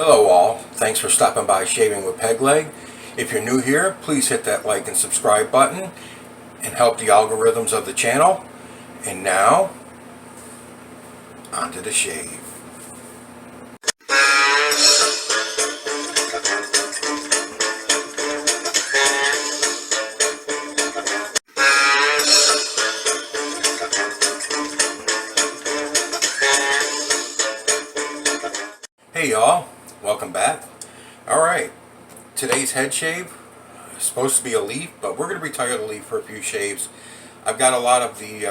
Hello all, thanks for stopping by Shaving with Peg Leg. If you're new here, please hit that like and subscribe button and help the algorithms of the channel. And now, onto the shave. Hey y'all, welcome back. Alright, today's head shave is supposed to be a leaf, but we're going to retire the leaf for a few shaves. I've got a lot of the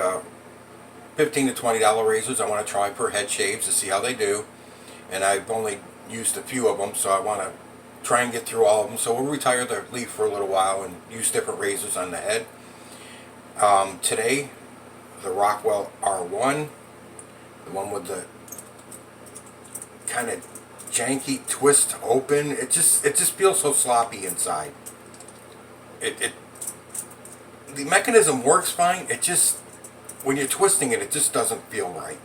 $15 to $20 razors I want to try per head shaves to see how they do. And I've only used a few of them, so I want to try and get through all of them. So we'll retire the leaf for a little while and use different razors on the head. Today, the Rockwell R1, the one with the kind of janky twist open. It just feels so sloppy inside. The mechanism works fine. It just, when you're twisting it, it just doesn't feel right.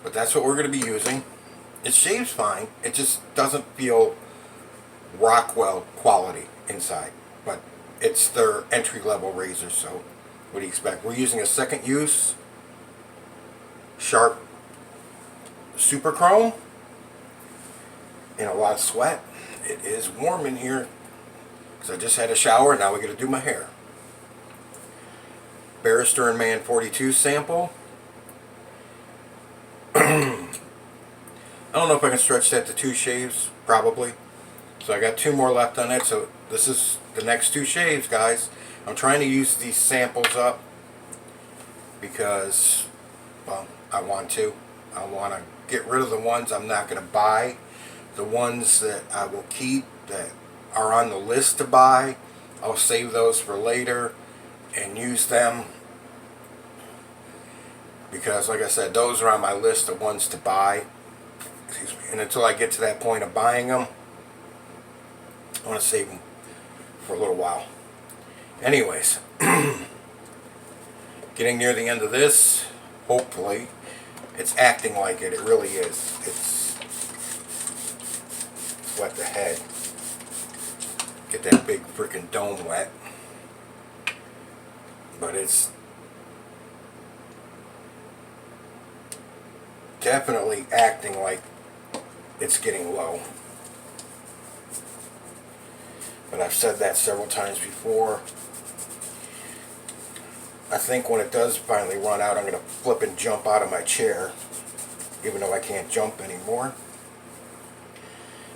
But that's what we're going to be using. It shaves fine. It just doesn't feel Rockwell quality inside. But it's their entry-level razor, so what do you expect? We're using a second use Sharp Super Chrome. In a lot of sweat. It is warm in here because I just had a shower. Now we're going to do my hair. Barrister and Mann 42 sample. I don't know if I can stretch that to 2 shaves, probably. So I got 2 more left on it. So this is the next 2 shaves, guys. I'm trying to use these samples up because, well, I want to. I want to get rid of the ones I'm not going to buy. The ones that I will keep that are on the list to buy, I'll save those for later and use them, because like I said, those are on my list of ones to buy. Excuse me. And until I get to that point of buying them, I want to save them for a little while. Anyways, getting near the end of this, hopefully. It's acting like it. It really is. It's wet the head. Get that big freaking dome wet. But it's definitely acting like it's getting low. But I've said that several times before. I think when it does finally run out, I'm going to flip and jump out of my chair, even though I can't jump anymore.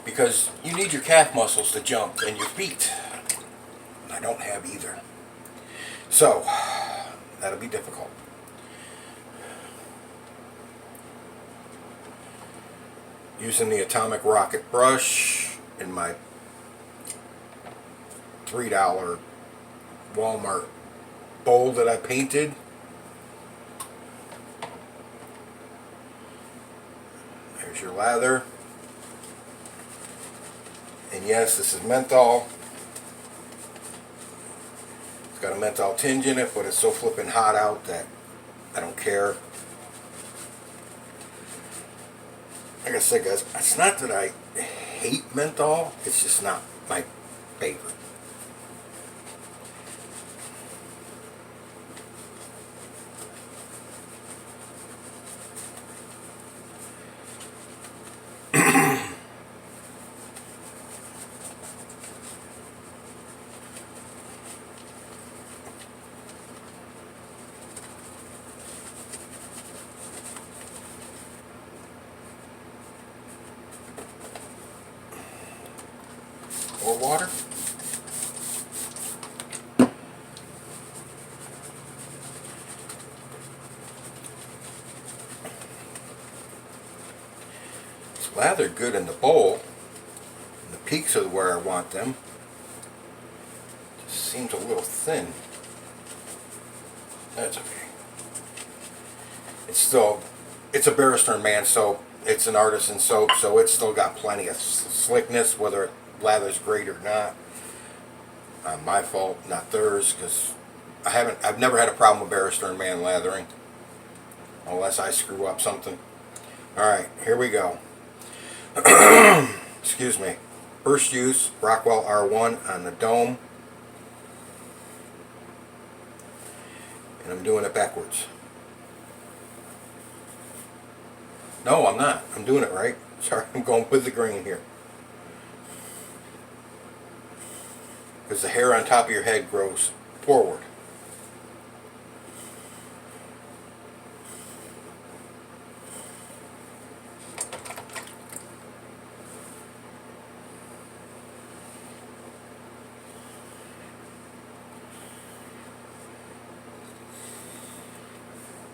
Because you need your calf muscles to jump and your feet. And I don't have either. So, that'll be difficult. Using the Atomic Rocket brush in my $3 Walmart bowl that I painted. There's your lather. And yes, this is menthol. It's got a menthol tinge in it, but it's so flippin' hot out that I don't care. Like I said, guys, it's not that I hate menthol, it's just not my favorite. More water. It's lathered good in the bowl. And the peaks are where I want them. Just seems a little thin. That's okay. It's a Barrister and Mann soap. It's an artisan soap, so it's still got plenty of slickness, whether it lathers great or not. My fault, not theirs, because I've never had a problem with Barrister and Mann lathering, unless I screw up something. Alright, here we go. excuse me, first use Rockwell R1 on the dome, and I'm doing it backwards. No, I'm not. I'm doing it right. Sorry, I'm going with the grain here. Because the hair on top of your head grows forward.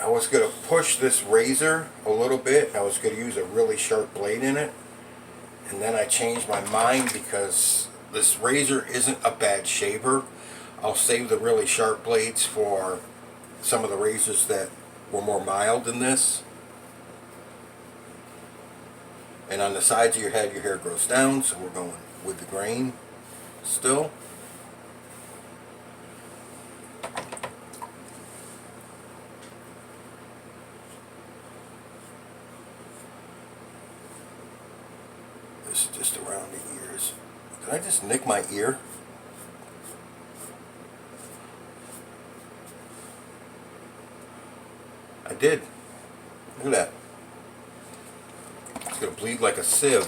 I was going to push this razor a little bit. I was going to use a really sharp blade in it. And then I changed my mind because this razor isn't a bad shaver. I'll save the really sharp blades for some of the razors that were more mild than this. And on the sides of your head, your hair grows down, so we're going with the grain still. This is just around the ears. Did I just nick my ear? I did. Look at that. It's going to bleed like a sieve.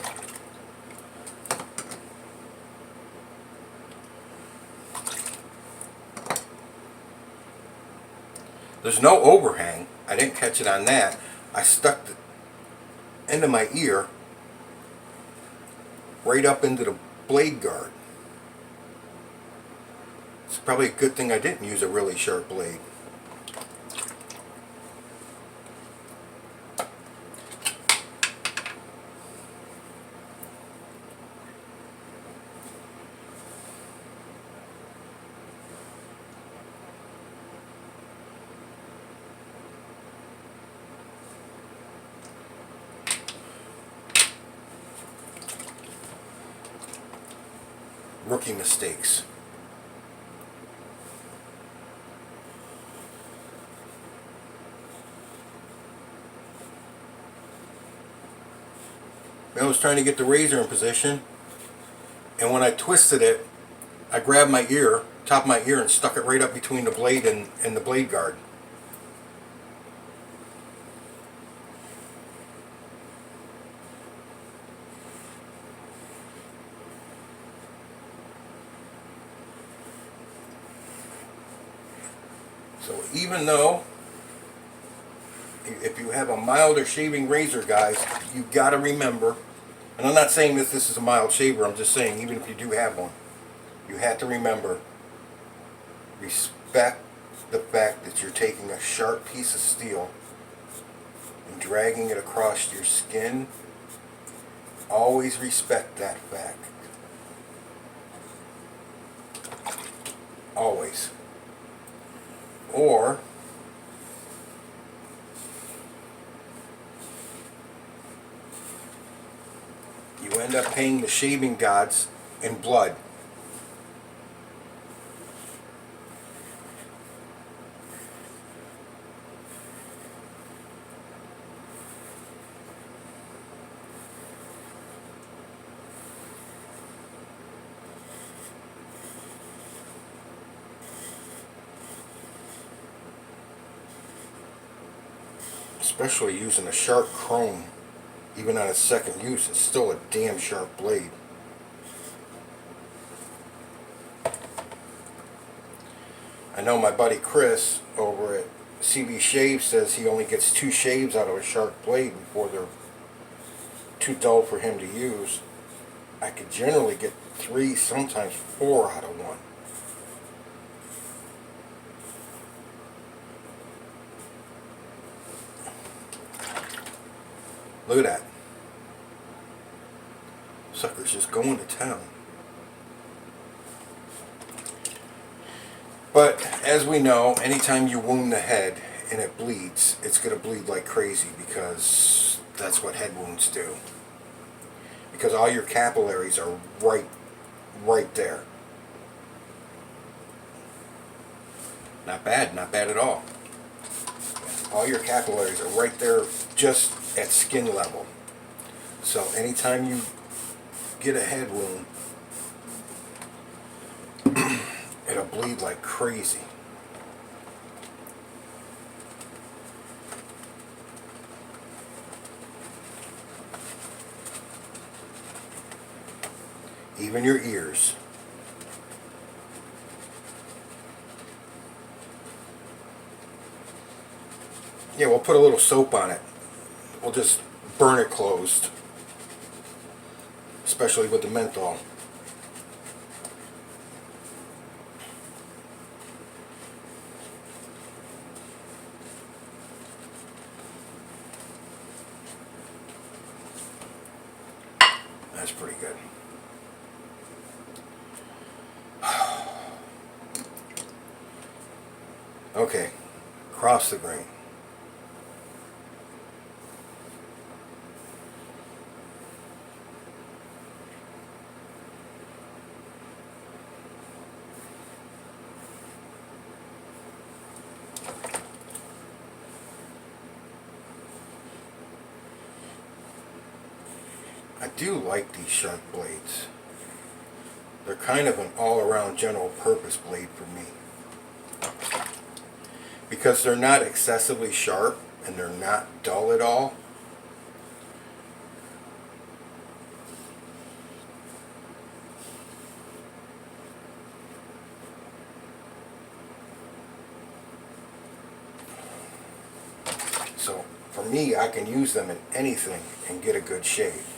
There's no overhang. I didn't catch it on that. I stuck the end of my ear right up into the blade guard. It's probably a good thing I didn't use a really sharp blade. Rookie mistakes. I was trying to get the razor in position, and when I twisted it, I grabbed my ear, top of my ear, and stuck it right up between the blade and the blade guard. So even though, if you have a milder shaving razor, guys, you got to remember, and I'm not saying that this is a mild shaver, I'm just saying even if you do have one, you have to remember, respect the fact that you're taking a sharp piece of steel and dragging it across your skin. Always respect that fact. Always. Or you end up paying the shaving gods in blood. Especially using a sharp chrome, even on its second use, it's still a damn sharp blade. I know my buddy Chris over at CB Shave says he only gets 2 shaves out of a sharp blade before they're too dull for him to use. I could generally get 3, sometimes 4 out of one. Look at that. Sucker's just going to town. But as we know, anytime you wound the head and it bleeds, it's going to bleed like crazy because that's what head wounds do. Because all your capillaries are right there. Not bad at all. All your capillaries are right there, just at skin level. So anytime you get a head wound, it'll bleed like crazy. Even your ears. Yeah, we'll put a little soap on it. We'll just burn it closed. Especially with the menthol. That's pretty good. Okay, cross the grain. I do like these sharp blades. They're kind of an all-around general purpose blade for me. Because they're not excessively sharp and they're not dull at all. So for me, I can use them in anything and get a good shave.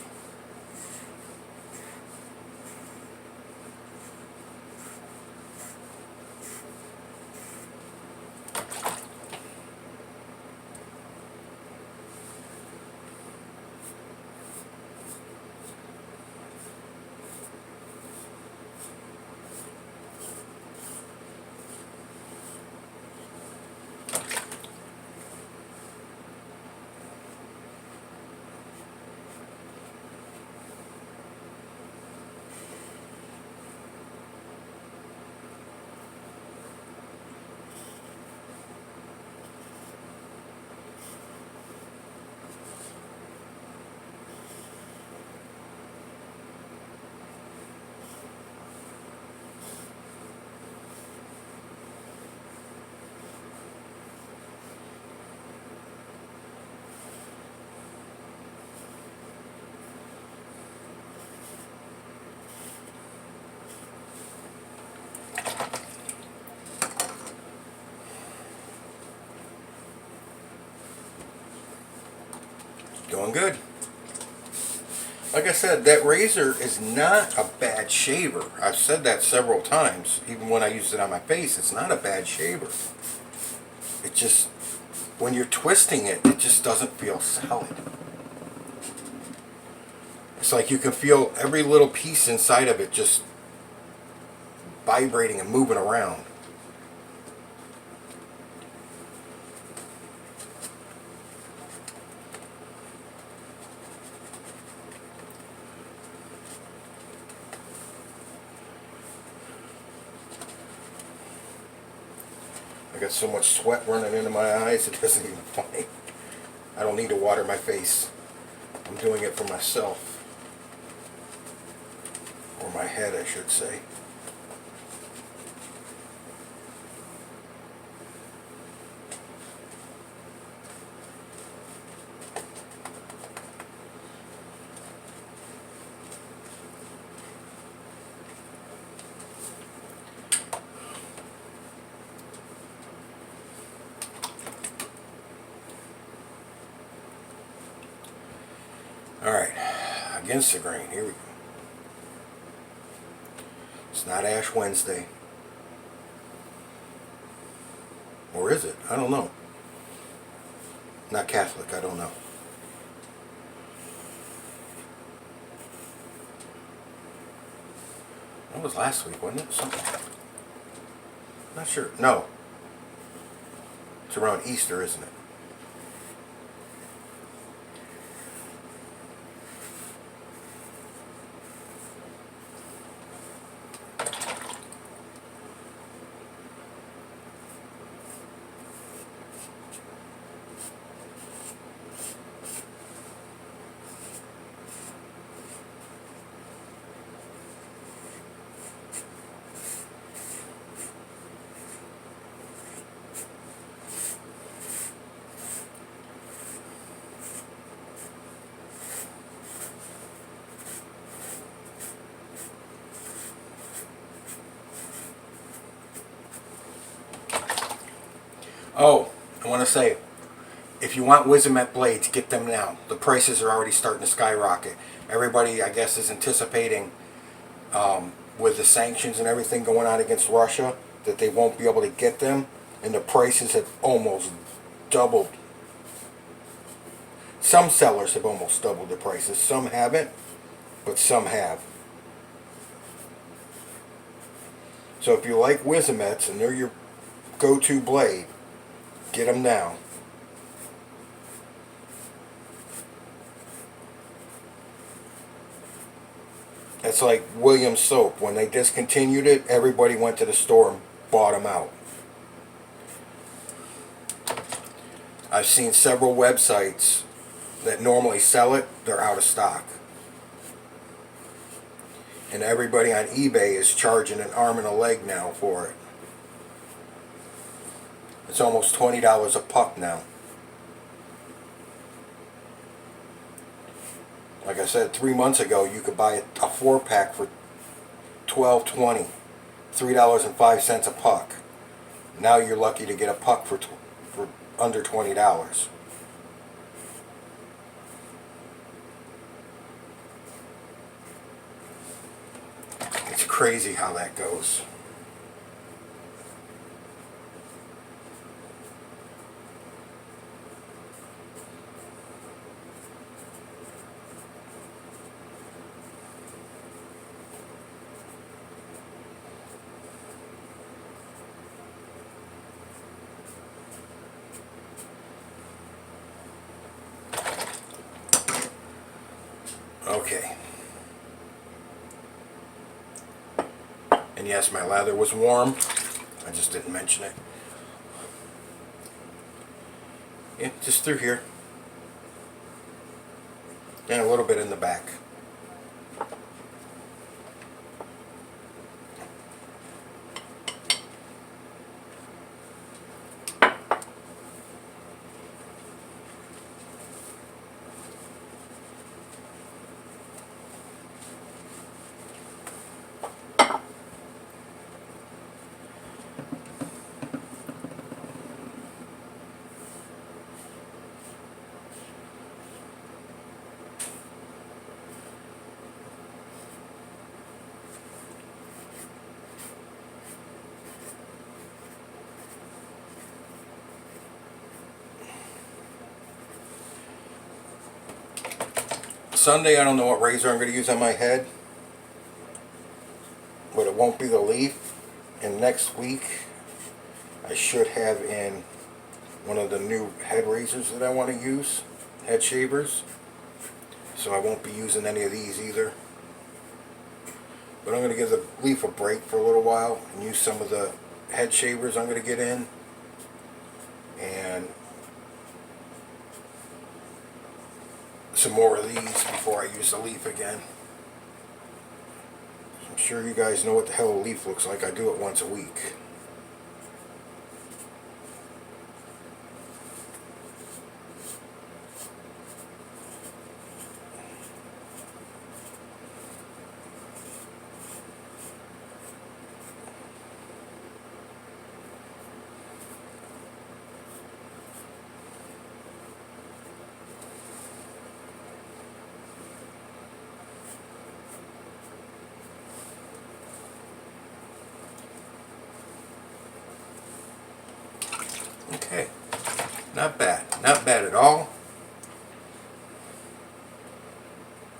Doing good. Like I said, that razor is not a bad shaver. I've said that several times. Even when I used it on my face, it's not a bad shaver. It just, when you're twisting it, it just doesn't feel solid. It's like you can feel every little piece inside of it just vibrating and moving around. I got so much sweat running into my eyes, it isn't even funny. I don't need to water my face. I'm doing it for myself. Or my head, I should say. Alright, against the grain, here we go. It's not Ash Wednesday. Or is it? I don't know. Not Catholic, I don't know. That was last week, wasn't it? Something. Not sure. No. It's around Easter, isn't it? Oh, I want to say, if you want Wizamet blades, get them now. The prices are already starting to skyrocket. Everybody, I guess, is anticipating, with the sanctions and everything going on against Russia, that they won't be able to get them, and the prices have almost doubled. Some sellers have almost doubled the prices. Some haven't, but some have. So if you like Wizamets and they're your go-to blade, get them now. It's like Williams soap. When they discontinued it, everybody went to the store and bought them out. I've seen several websites that normally sell it, they're out of stock. And everybody on eBay is charging an arm and a leg now for it. It's almost $20 a puck now. Like I said, 3 months ago, you could buy a 4-pack for $12.20, $3.05 a puck. Now you're lucky to get a puck for under $20. It's crazy how that goes. Okay. And yes, my lather was warm. I just didn't mention it. Yeah, just through here. And a little bit in the back. Sunday, I don't know what razor I'm going to use on my head, but it won't be the leaf. And next week, I should have in one of the new head razors that I want to use, head shavers. So I won't be using any of these either. But I'm going to give the leaf a break for a little while and use some of the head shavers I'm going to get in. And some more of these before I use the leaf again. I'm sure you guys know what the hell a leaf looks like. I do it once a week. Okay, not bad at all.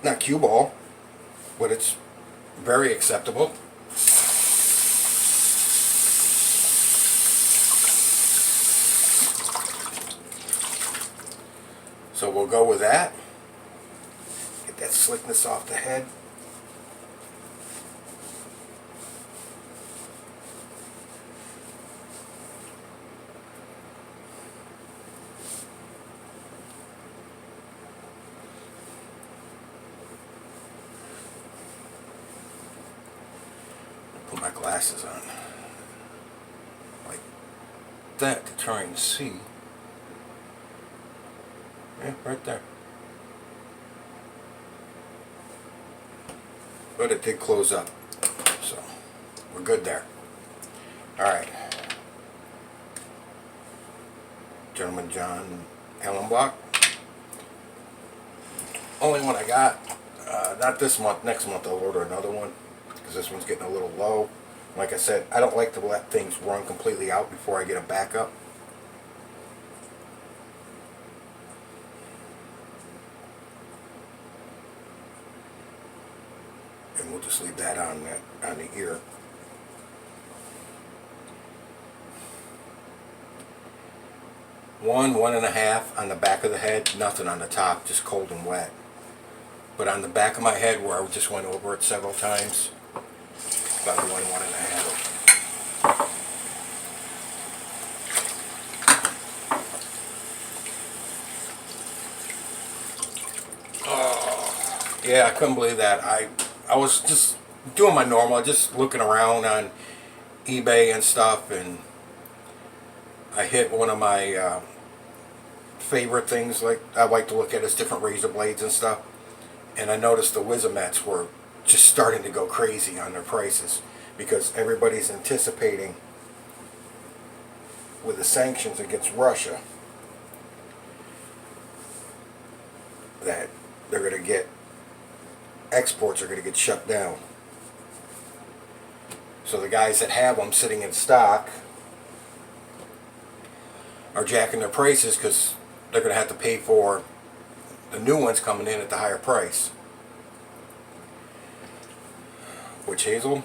Not cue ball, but it's very acceptable. So we'll go with that. Get that slickness off the head. Put my glasses on like that to try and see. Yeah, right there. But it did close up, so we're good there. Alright. Gentleman John Allen block. Only one I got. Not this month. Next month I'll order another one because this one's getting a little low. Like I said, I don't like to let things run completely out before I get a backup. And we'll just leave that on the ear. One and a half on the back of the head, nothing on the top, just cold and wet. But on the back of my head, where I just went over it several times, about one and a half. Oh, yeah, I couldn't believe that. I was just doing my normal, just looking around on eBay and stuff, and I hit one of my favorite things like I like to look at is different razor blades and stuff, and I noticed the Wizamets were just starting to go crazy on their prices because everybody's anticipating with the sanctions against Russia that they're going to get exports are going to get shut down. So the guys that have them sitting in stock are jacking their prices because they're going to have to pay for the new ones coming in at the higher price. Which, Hazel?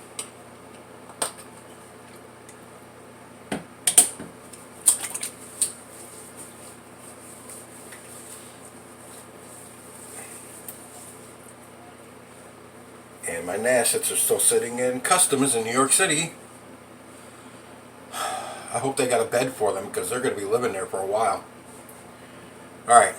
And my Nassets are still sitting in customs in New York City. I hope they got a bed for them because they're going to be living there for a while. Alright.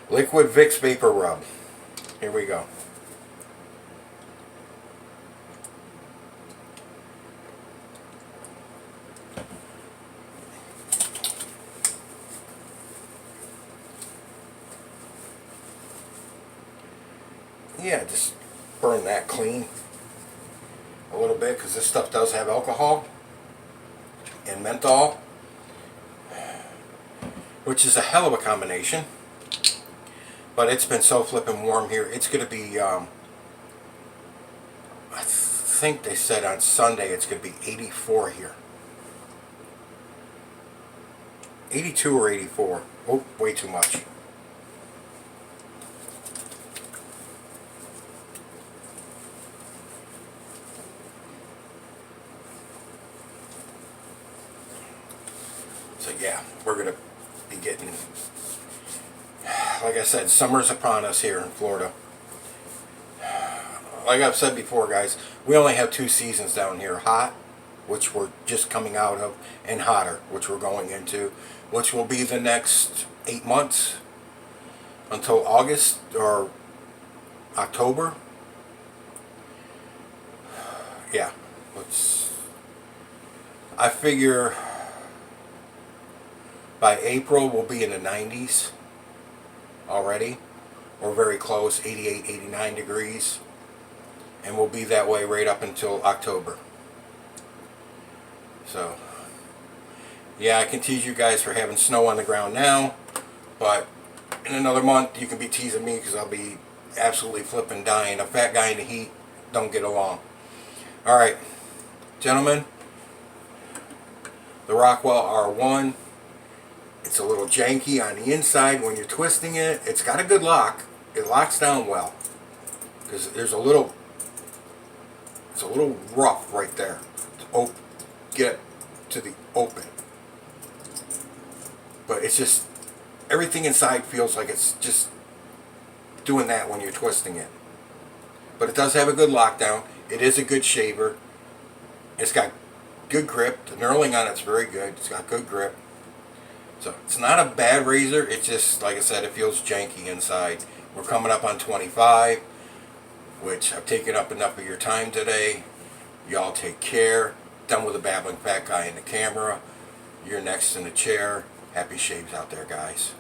Liquid Vicks Vapor Rub. Here we go. Yeah, just burn that clean a little bit because this stuff does have alcohol and menthol, which is a hell of a combination. But it's been so flippin' warm here. It's going to be, I think they said on Sunday it's going to be 84 here. 82 or 84. Oh, way too much. So yeah, we're going to be getting, like I said, summer's upon us here in Florida. Like I've said before, guys, we only have two seasons down here. Hot, which we're just coming out of, and hotter, which we're going into, which will be the next 8 months until August or October. Yeah, I figure by April we'll be in the 90s already, or very close, 88, 89 degrees, and we'll be that way right up until October. So yeah, I can tease you guys for having snow on the ground now, but in another month you can be teasing me because I'll be absolutely flipping dying. A fat guy in the heat don't get along. Alright, gentlemen, the Rockwell R1, it's a little janky on the inside when you're twisting it. It's got a good lock. It locks down well because there's it's a little rough right there to get to the open. But it's just, everything inside feels like it's just doing that when you're twisting it. But it does have a good lockdown. It is a good shaver. It's got good grip. The knurling on it's very good. It's got good grip. So it's not a bad razor. It's just, like I said, it feels janky inside. We're coming up on 25, which I've taken up enough of your time today. Y'all take care. Done with the babbling fat guy in the camera. You're next in the chair. Happy shaves out there, guys.